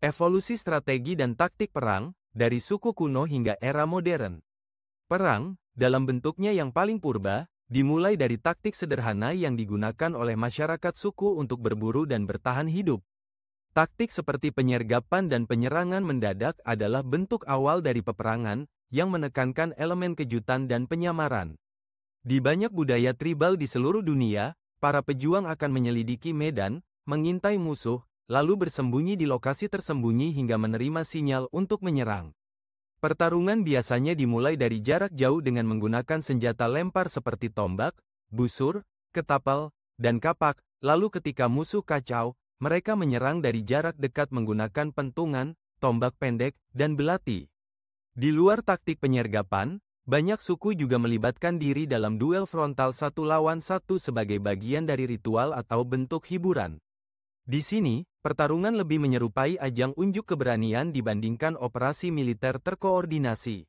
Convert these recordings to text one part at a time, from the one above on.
Evolusi strategi dan taktik perang, dari suku kuno hingga era modern. Perang, dalam bentuknya yang paling purba, dimulai dari taktik sederhana yang digunakan oleh masyarakat suku untuk berburu dan bertahan hidup. Taktik seperti penyergapan dan penyerangan mendadak adalah bentuk awal dari peperangan, yang menekankan elemen kejutan dan penyamaran. Di banyak budaya tribal di seluruh dunia, para pejuang akan menyelidiki medan, mengintai musuh, lalu bersembunyi di lokasi tersembunyi hingga menerima sinyal untuk menyerang. Pertarungan biasanya dimulai dari jarak jauh dengan menggunakan senjata lempar seperti tombak, busur, ketapel, dan kapak, lalu ketika musuh kacau, mereka menyerang dari jarak dekat menggunakan pentungan, tombak pendek, dan belati. Di luar taktik penyergapan, banyak suku juga melibatkan diri dalam duel frontal satu lawan satu sebagai bagian dari ritual atau bentuk hiburan. Di sini, pertarungan lebih menyerupai ajang unjuk keberanian dibandingkan operasi militer terkoordinasi.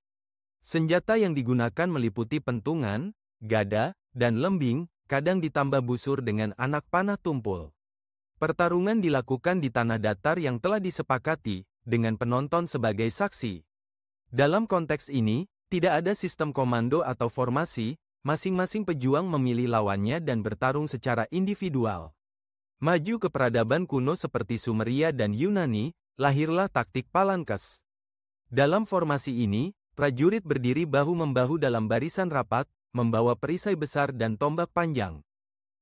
Senjata yang digunakan meliputi pentungan, gada, dan lembing, kadang ditambah busur dengan anak panah tumpul. Pertarungan dilakukan di tanah datar yang telah disepakati, dengan penonton sebagai saksi. Dalam konteks ini, tidak ada sistem komando atau formasi, masing-masing pejuang memilih lawannya dan bertarung secara individual. Maju ke peradaban kuno seperti Sumeria dan Yunani, lahirlah taktik Palankes. Dalam formasi ini, prajurit berdiri bahu-membahu dalam barisan rapat, membawa perisai besar dan tombak panjang.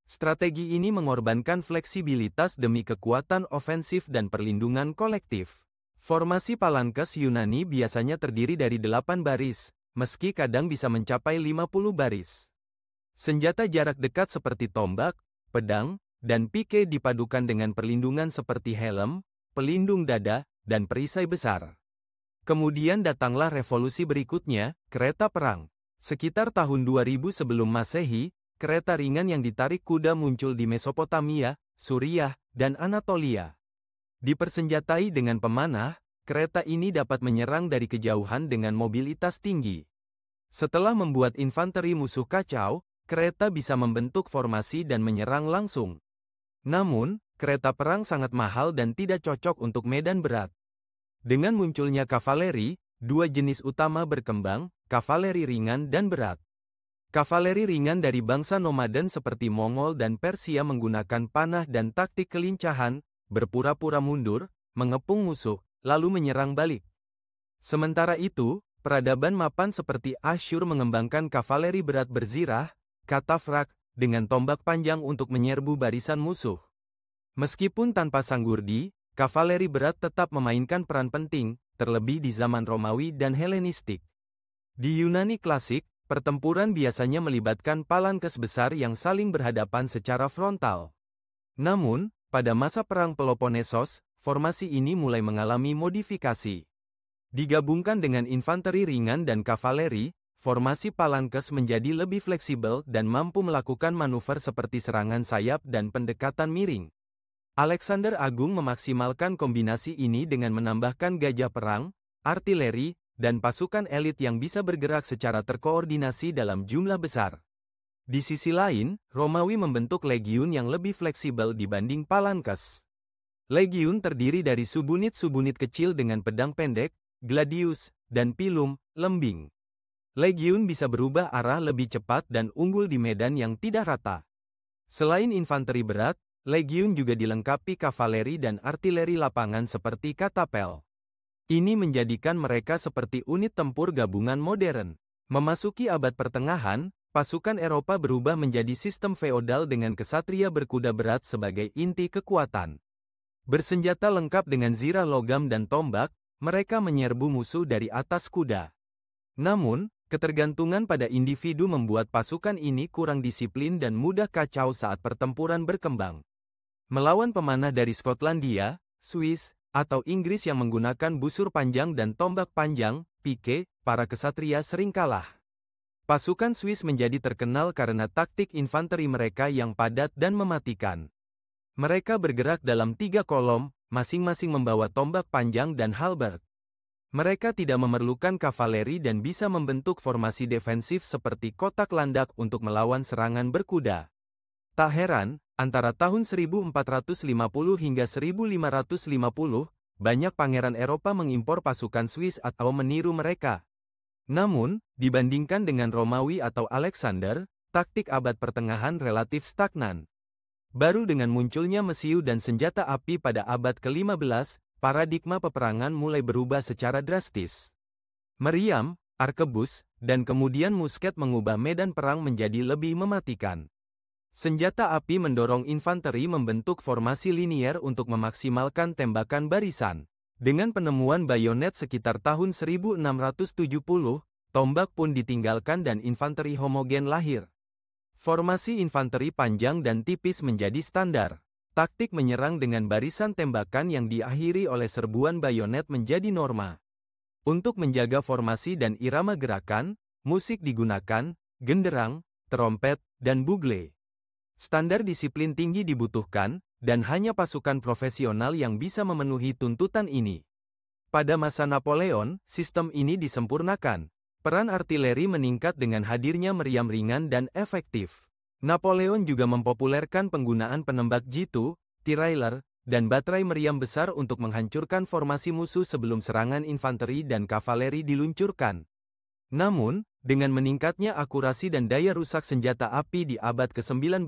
Strategi ini mengorbankan fleksibilitas demi kekuatan ofensif dan perlindungan kolektif. Formasi Palankes Yunani biasanya terdiri dari 8 baris, meski kadang bisa mencapai 50 baris. Senjata jarak dekat seperti tombak, pedang, dan pike dipadukan dengan perlindungan seperti helm, pelindung dada, dan perisai besar. Kemudian datanglah revolusi berikutnya, kereta perang. Sekitar tahun 2000 sebelum Masehi, kereta ringan yang ditarik kuda muncul di Mesopotamia, Suriah, dan Anatolia. Dipersenjatai dengan pemanah, kereta ini dapat menyerang dari kejauhan dengan mobilitas tinggi. Setelah membuat infanteri musuh kacau, kereta bisa membentuk formasi dan menyerang langsung. Namun, kereta perang sangat mahal dan tidak cocok untuk medan berat. Dengan munculnya kavaleri, dua jenis utama berkembang, kavaleri ringan dan berat. Kavaleri ringan dari bangsa nomaden seperti Mongol dan Persia menggunakan panah dan taktik kelincahan, berpura-pura mundur, mengepung musuh, lalu menyerang balik. Sementara itu, peradaban mapan seperti Asyur mengembangkan kavaleri berat berzirah, katafrak, dengan tombak panjang untuk menyerbu barisan musuh. Meskipun tanpa sanggurdi, kavaleri berat tetap memainkan peran penting, terlebih di zaman Romawi dan Helenistik. Di Yunani klasik, pertempuran biasanya melibatkan palankes besar yang saling berhadapan secara frontal. Namun, pada masa Perang Peloponnesos, formasi ini mulai mengalami modifikasi. Digabungkan dengan infanteri ringan dan kavaleri, formasi palankes menjadi lebih fleksibel dan mampu melakukan manuver seperti serangan sayap dan pendekatan miring. Alexander Agung memaksimalkan kombinasi ini dengan menambahkan gajah perang, artileri, dan pasukan elit yang bisa bergerak secara terkoordinasi dalam jumlah besar. Di sisi lain, Romawi membentuk legiun yang lebih fleksibel dibanding palankes. Legiun terdiri dari subunit-subunit kecil dengan pedang pendek, gladius, dan pilum, lembing. Legiun bisa berubah arah lebih cepat dan unggul di medan yang tidak rata. Selain infanteri berat, legiun juga dilengkapi kavaleri dan artileri lapangan seperti katapel. Ini menjadikan mereka seperti unit tempur gabungan modern. Memasuki abad pertengahan, pasukan Eropa berubah menjadi sistem feodal dengan kesatria berkuda berat sebagai inti kekuatan. Bersenjata lengkap dengan zirah logam dan tombak, mereka menyerbu musuh dari atas kuda. Namun, ketergantungan pada individu membuat pasukan ini kurang disiplin dan mudah kacau saat pertempuran berkembang. Melawan pemanah dari Skotlandia, Swiss, atau Inggris yang menggunakan busur panjang dan tombak panjang, pike, para kesatria sering kalah. Pasukan Swiss menjadi terkenal karena taktik infanteri mereka yang padat dan mematikan. Mereka bergerak dalam 3 kolom, masing-masing membawa tombak panjang dan halberd. Mereka tidak memerlukan kavaleri dan bisa membentuk formasi defensif seperti kotak landak untuk melawan serangan berkuda. Tak heran, antara tahun 1450 hingga 1550, banyak pangeran Eropa mengimpor pasukan Swiss atau meniru mereka. Namun, dibandingkan dengan Romawi atau Alexander, taktik abad pertengahan relatif stagnan. Baru dengan munculnya mesiu dan senjata api pada abad ke-15, paradigma peperangan mulai berubah secara drastis. Meriam, arkebus, dan kemudian musket mengubah medan perang menjadi lebih mematikan. Senjata api mendorong infanteri membentuk formasi linier untuk memaksimalkan tembakan barisan. Dengan penemuan bayonet sekitar tahun 1670, tombak pun ditinggalkan dan infanteri homogen lahir. Formasi infanteri panjang dan tipis menjadi standar. Taktik menyerang dengan barisan tembakan yang diakhiri oleh serbuan bayonet menjadi norma. Untuk menjaga formasi dan irama gerakan, musik digunakan, genderang, trompet, dan bugle. Standar disiplin tinggi dibutuhkan, dan hanya pasukan profesional yang bisa memenuhi tuntutan ini. Pada masa Napoleon, sistem ini disempurnakan. Peran artileri meningkat dengan hadirnya meriam ringan dan efektif. Napoleon juga mempopulerkan penggunaan penembak jitu, tirailleur, dan baterai meriam besar untuk menghancurkan formasi musuh sebelum serangan infanteri dan kavaleri diluncurkan. Namun, dengan meningkatnya akurasi dan daya rusak senjata api di abad ke-19,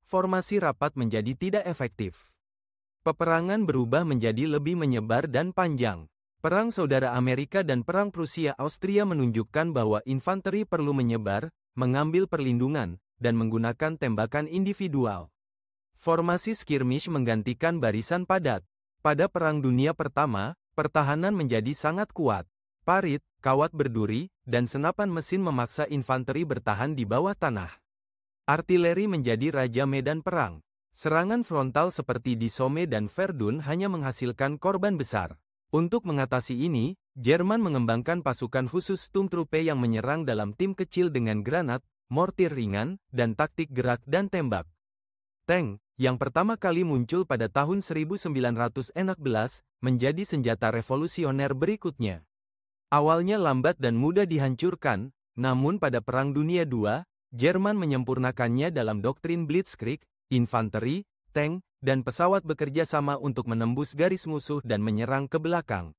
formasi rapat menjadi tidak efektif. Peperangan berubah menjadi lebih menyebar dan panjang. Perang Saudara Amerika dan Perang Prusia-Austria menunjukkan bahwa infanteri perlu menyebar, mengambil perlindungan, dan menggunakan tembakan individual. Formasi skirmish menggantikan barisan padat. Pada Perang Dunia Pertama, pertahanan menjadi sangat kuat. Parit, kawat berduri, dan senapan mesin memaksa infanteri bertahan di bawah tanah. Artileri menjadi raja medan perang. Serangan frontal seperti di Somme dan Verdun hanya menghasilkan korban besar. Untuk mengatasi ini, Jerman mengembangkan pasukan khusus Sturmtruppe yang menyerang dalam tim kecil dengan granat, mortir ringan, dan taktik gerak dan tembak. Tank, yang pertama kali muncul pada tahun 1916, menjadi senjata revolusioner berikutnya. Awalnya lambat dan mudah dihancurkan, namun pada Perang Dunia II, Jerman menyempurnakannya dalam doktrin Blitzkrieg, infanteri, tank, dan pesawat bekerja sama untuk menembus garis musuh dan menyerang ke belakang.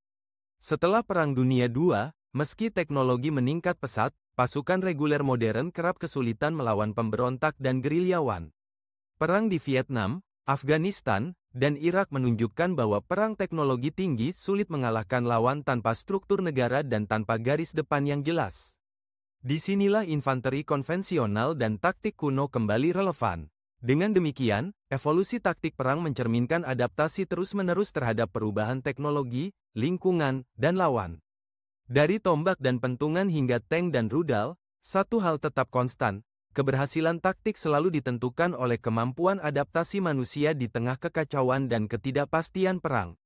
Setelah Perang Dunia II, meski teknologi meningkat pesat, pasukan reguler modern kerap kesulitan melawan pemberontak dan gerilyawan. Perang di Vietnam, Afghanistan, dan Irak menunjukkan bahwa perang teknologi tinggi sulit mengalahkan lawan tanpa struktur negara dan tanpa garis depan yang jelas. Disinilah infanteri konvensional dan taktik kuno kembali relevan. Dengan demikian, evolusi taktik perang mencerminkan adaptasi terus-menerus terhadap perubahan teknologi, lingkungan, dan lawan. Dari tombak dan pentungan hingga tank dan rudal, satu hal tetap konstan, keberhasilan taktik selalu ditentukan oleh kemampuan adaptasi manusia di tengah kekacauan dan ketidakpastian perang.